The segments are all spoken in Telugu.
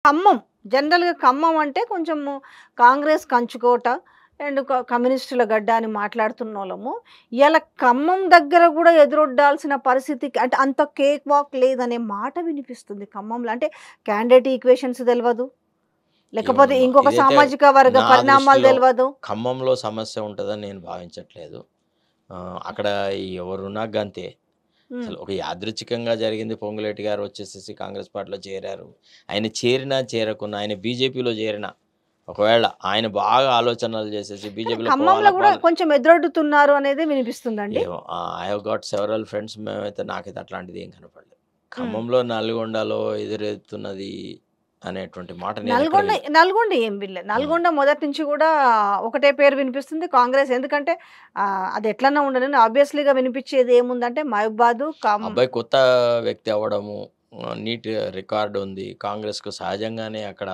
ఖమ్మం. జనరల్‌గా ఖమ్మం అంటే కొంచెము కాంగ్రెస్ కంచుకోట అండ్ కమ్యూనిస్టుల గడ్డ అని మాట్లాడుతున్నోళ్ళము. ఇయాల ఖమ్మం దగ్గర గూడా ఎదురొడ్డాల్సిన పరిస్థితికి అంటే అంత కేక్ వాక్ లేదనే మాట వినిపిస్తుంది ఖమ్మంలో. అంటే క్యాండిడేట్ ఈక్వేషన్స్ తెలవదు. లేకపోతే ఏమోనమ్మా! ఇంకొక ఇదైతే సామాజిక వర్గ నా పరిణామాలు దృష్టిలో తెలవదు. ఖమ్మంలో సమస్య ఉంటదని నేను భావించట్లేదు. అక్కడ ఎవరున్నా గంతే. హ్మ్. అసలు ఒక యాదృచ్ఛికంగా జరిగింది. పొంగులేటి గారు వచ్చేసేసి కాంగ్రెస్ పార్టీలో చేరారు. ఆయన చేరినా, చేరకున్నా, ఆయన బీజేపీలో చేరినా, ఒకవేళ ఆయన బాగా ఆలోచనలు చేసేసి కానీ బీజేపీలో ఖమ్మంలో పోవాలా గూడా పోవాలా కొంచెం ఎదురొడ్డుతున్నారు అనేది వినిపిస్తుందండి. ఏమో I have got several friends. నాకైతే అట్లాంటిది ఏం కనపడలేదు. హ్మ్. ఖమ్మంలో, నల్గొండలో ఎదురెత్తున్నది అనేటువంటి మాట నేనెక్కడ వినలే. నల్గొండ ఏం వినలే. హ్మ్. నల్గొండ మొదటి నుంచి గూడా ఒకటే పేరు వినిపిస్తుంది కాంగ్రెస్. ఎందుకంటే అది ఎట్లన్నా ఉండనివ్వండి ఆబ్వియస్‌లీగా వినిపిచ్చేది ఏముందంటే మహబూబాదు, అబ్బాయి కొత్త వ్యక్తి అవ్వడము, నీట్ రికార్డ్ ఉంది. కాంగ్రెస్‌కు సహజంగానే అక్కడ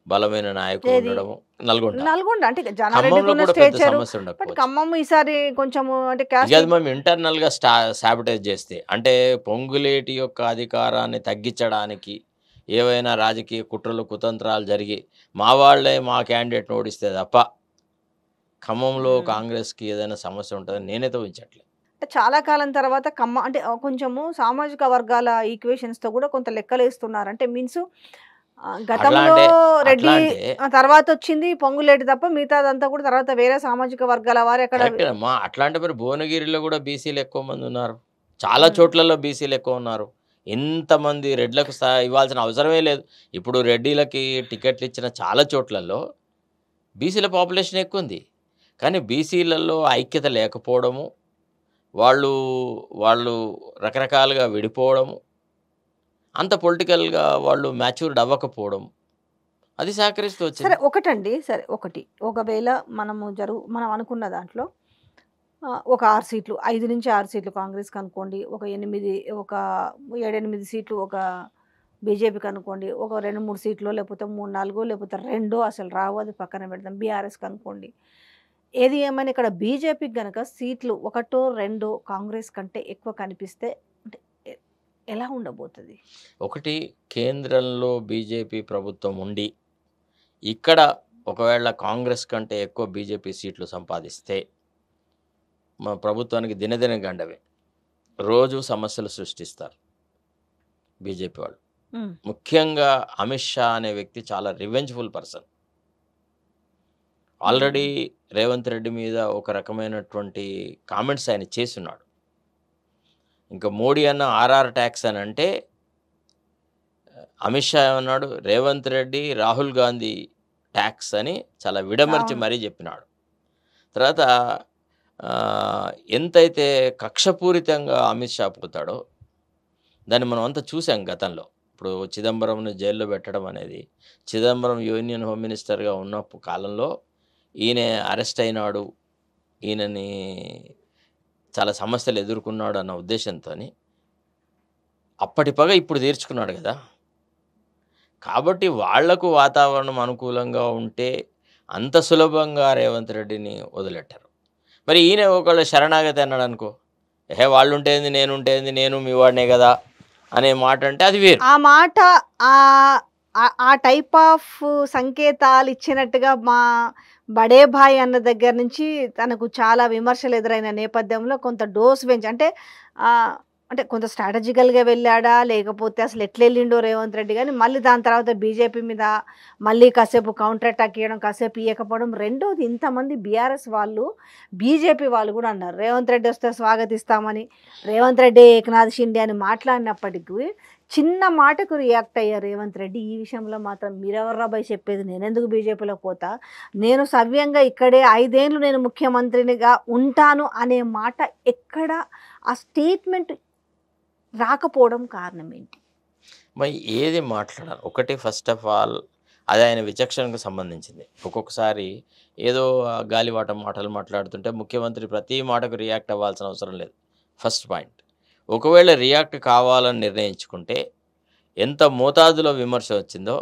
బలమైన నాయకులు ఏది ఉండడము. నల్గొండ. నల్గొండ అంటే ఖమ్మంలో జానారెడ్డికున్న కూడా పెద్ద స్టేచరు. సమస్య బట్ ఉండకపోవచ్చు. ఖమ్మం ఈసారి కొంచెము అంటే ఇక క్యాస్ట్ అది మేము ఇంటర్నల్‌గా సాబిటైజ్ చేస్తే, అంటే పొంగులేటి యొక్క అధికారాన్ని తగ్గించడానికి ఏవైనా రాజకీయ కుట్రలు, కుతంత్రాలు జరిగి, మా వాళ్ళే మా క్యాండిడేట్‌ని ఓడిస్తే తప్ప, ఖమ్మంలో హ్మ్. కాంగ్రెస్‌కి ఏదైనా సమస్య ఉంటదని నేనైతే ఊహించట్లేదు. అంటే చాలా కాలం తర్వాత అంటే కొంచెము సామాజిక వర్గాల ఈక్వేషన్స్‌తో గూడా కొంత లెక్కలేస్తున్నారు. అంటే మీన్స్ అట్లా గతంలో అంటే అట్లా రెడ్డి అంటే తర్వాతొచ్చింది పొంగులేటి తప్ప మిగతాదంతా కూడా తర్వాత వేరే సామాజిక వర్గాల వారు అక్కడ కరెక్టేనమ్మా. అట్లా అంటే మరి భువనగిరిలో కూడా బీసీలు ఎక్కువ మందున్నారు. చాలా హ్మ్. చోట్లలో బీసీలు ఎక్కువున్నారు. ఇంతమంది రెడ్లకు ఇవ్వాల్సిన అవసరమే లేదు. ఇప్పుడు రెడ్డిలకి టికెట్లు ఇచ్చిన చాలా చోట్లలో బీసీల పాపులేషన్ ఎక్కువుంది. కానీ బీసీలలో ఐక్యత లేకపోవడము, వాళ్ళు, వాళ్ళు రకరకాలుగా విడిపోవడము, అంత పొలిటికల్‌గా వాళ్ళు మ్యాచ్యూర్డ్ అవ్వకపోవడం, అది సహకరిస్తూ సరే వచ్చింది. ఒకటండి. సరే ఒకటి. ఒకవేళ మనం అనుకున్న దాంట్లో ఒక 6 సీట్లు 5-6 సీట్లు కాంగ్రెస్‌కనుకోండి. ఒక 7, 8 సీట్లు ఒక బీజేపీకనుకోండి. ఒక 2, 3 సీట్లో లేకపోతే 3, 4 లేకపోతే 2 అసలు రావు అది పక్కన పెడదాం. బీఆర్ఎస్‌కనుకోండి. ఏది ఏమైనా ఇక్కడ బీజేపీకి గనక సీట్లు ఒకటో, రెండో కాంగ్రెస్ కంటే ఎక్కువ కనిపిస్తే అంటే ఎ ఎలా ఉండబోతది? ఒకటి కేంద్రంలో బీజేపీ ప్రభుత్వం ఉండి, ఇక్కడ ఒకవేళ కాంగ్రెస్ కంటే ఎక్కువ బీజేపీ సీట్లు సంపాదిస్తే, మా ప్రభుత్వానికి దినదిన గండమే. రోజు సమస్యలు సృష్టిస్తారు బీజేపీ వాళ్ళు. హ్మ్. ముఖ్యంగా అమిత్ షా అనే వ్యక్తి చాలా రివెంజ్‌ఫుల్ పర్సన్. ఆల్రెడీ హ్మ్. రేవంత్ రెడ్డి మీద ఒక రకమైనటువంటి కామెంట్స్ ఆయన చేసున్నాడు. ఇంకా మోడీ అన్న ఆర్ఆర్ టాక్స్ అనంటే, అమిత్ షా ఏమన్నాడు, రేవంత్ రెడ్డి, రాహుల్ గాంధీ టాక్స్ అని చాలా విడమర్చి అవును. మరీ చెప్పినాడు. తర్వాత ఎంతైతే కక్షపూరితంగా అమిత్ షా పోతాడో, దాన్ని మనం అంతా చూసాం గతంలో. ఇప్పుడు చిదంబరంని జైల్‌లో పెట్టడం అనేది, చిదంబరం యూనియన్ హోమ్ మినిస్టర్‌గా ఉన్న కాలంలో ఈయన అరెస్ట్ అయినాడు. ఈయనని చాలా సమస్యలు ఎదుర్కొన్నాడు అన్న ఉద్దేశ్యంతోని, అప్పటి పగ ఇప్పుడు తీర్చుకున్నాడు గదా! కాబట్టి వాళ్లకు వాతావరణం అనుకూలంగా ఉంటే, అంత సులభంగా రేవంత్ రెడ్డిని వదిలెట్టరు. మరి ఈయన ఒకవేళ శరణాగతి అన్నాడనుకో, "ఏహే! వాళ్ళుంటే ఏంది, నేనుంటే ఏంది, నేను మీ వాడినే గదా!" అనే మాట అంటే అది వేరు. ఆ మాట ఆహ్, ఆ టైప్ ఆఫ్ సంకేతాలిచ్చినట్టుగా మా బడే భాయ్ అన్న దగ్గర నుంచి తనకు చాలా విమర్శలు ఎదురైన నేపథ్యంలో కొంత డోస్ పెంచి ఆహ్, అంటే కొంత స్ట్రాటజికల్‌గా వెళ్ళాడా? లేకపోతే అసలు ఎట్లెళ్ళిండో రేవంత్ రెడ్డి గాని, మళ్ళీ దాని తర్వాత బీజేపీ మీద మళ్ళీ కాసేపు కౌంటర్ అటాక్ ఇయ్యడం, కాసేపు ఇయ్యకపోవడం. రెండోది ఇంతమంది బీఆర్ఎస్ వాళ్ళు, బీజేపీ వాళ్ళు గూడా అన్నారు. రేవంత్ రెడ్డి వస్తే స్వాగతిస్తామని, రేవంత్ రెడ్డి ఏకనాథ్ షిండే అని మాట్లాడినప్పటికి చిన్న మాటకు రియాక్ట్ అయ్యారు రేవంత్ రెడ్డి. ఈ విషయంలో మాత్రం మీరెవర్రా బయ్ చెప్పేది? నేనెందుకు బీజేపీలోకి పోతా? నేను సవ్యంగా ఇక్కడే 5 ఏండ్లు నేను ముఖ్యమంత్రినిగా ఉంటాను అనే మాట ఎక్కడ ఆ స్టేట్మెంట్ రాకపోవడం కారణం ఏంటి? మరి ఏది మాట్లాడాలి? ఒకటి ఫస్ట్ ఆఫ్ ఆల్ అది ఆయన విచక్షణకు సంబంధించింది. ఒక్కొక్కసారి ఏదో గాలివాట మాటలు మాట్లాడుతుంటే ముఖ్యమంత్రి ప్రతి మాటకు రియాక్ట్ అవ్వాల్సిన అవసరం లేదు. First point. ఒకవేళ రియాక్ట్ కావాలని నిర్ణయించుకుంటే, ఎంత మోతాదులో విమర్శ వచ్చిందో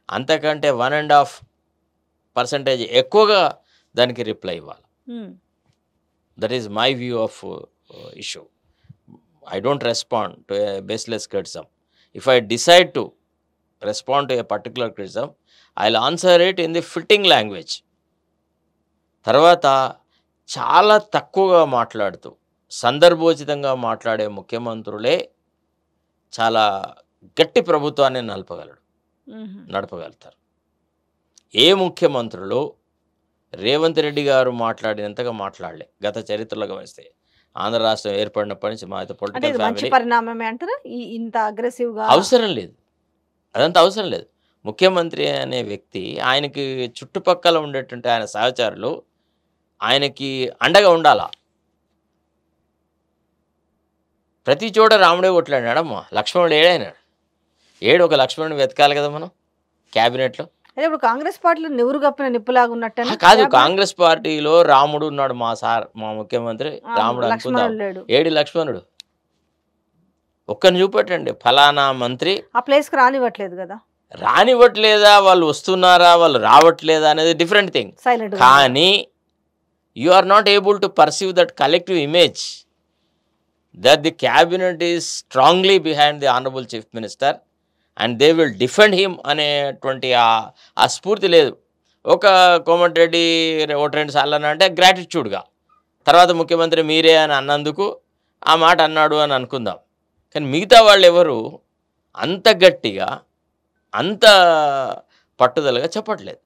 అంతకంటే 1.5% ఎక్కువగా దానికి రిప్లై ఇవ్వాలి. హ్మ్. That is my view of issue. I don't respond to a baseless criticism. If I decide to respond to A particular criticism, I will answer it in the fitting language. తర్వాత చాలా తక్కువగా మాట్లాడుతూ సందర్భోచితంగా మాట్లాడే ముఖ్యమంత్రులే చాలా గట్టి ప్రభుత్వాన్ని నడపగలుగుతారు. ఏ ముఖ్యమంత్రులు రేవంత్ రెడ్డి గారు మాట్లాడినంతగా మాట్లాడలే గత చరిత్రలో గమనిస్తే. ఆంధ్ర రాష్ట్రం ఏర్పడినప్పటి నుంచి మా అంటే పొలిటికల్ ఇది మంచి ఫ్యామిలీ పరిణామమే అంటారా? ఇంత అగ్రెసివ్‌గా అవసరం లేదు. అదంతా అవసరం లేదు. ముఖ్యమంత్రి అనే వ్యక్తి ఆయనకి చుట్టుపక్కల ఉండేటువంటి ఆయన సహచరులు ఆయనకి అండగా ఉండాలా. ప్రతి చోట రాముడే కొట్లాడినాడమ్మా. లక్ష్మణుడు ఏడైనాడు. ఒక లక్ష్మణుడిని వెతకాలి కదా మనం క్యాబినెట్‌లో. అదే ఇప్పుడు కాంగ్రెస్ పార్టీలో నివురు గప్పిన నిప్పులాగా ఉన్నట్టేనా కాదు, క్యాబినెట్? కాంగ్రెస్ పార్టీలో రాముడు ఉన్నాడు. మా ముఖ్యమంత్రి రాముడు అనుకుందాం. లక్ష్మణుడు లేడు. ఏడి లక్ష్మణుడు? ఒక్కరిని చూపెట్టండి ఫలానా మంత్రి. ఆ ప్లేస్‌కి రానివ్వట్లేదు కదా. రానివ్వట్లేదా, వాళ్ళు వస్తున్నారా, వాళ్ళు రావట్లేదా అనేది డిఫరెంట్ థింగ్. సైలెంట్‌గా ఉన్నారు. కానీ you are not able to perceive that collective image that the cabinet is strongly behind the honourable chief minister and they will defend him అనేటువంటి ఆ స్ఫూర్తి లేదు. ఒక కోమటిరెడ్డి 1-2 సార్లు అని అంటే గ్రాటిట్యూడ్గా, తర్వాత ముఖ్యమంత్రి మీరే అని అన్నందుకు ఆ మాట అన్నాడు అని అనుకుందాం. కానీ మిగతా వాళ్ళు ఎవరు అంత గట్టిగా అంత పట్టుదలగా చెప్పట్లేదు.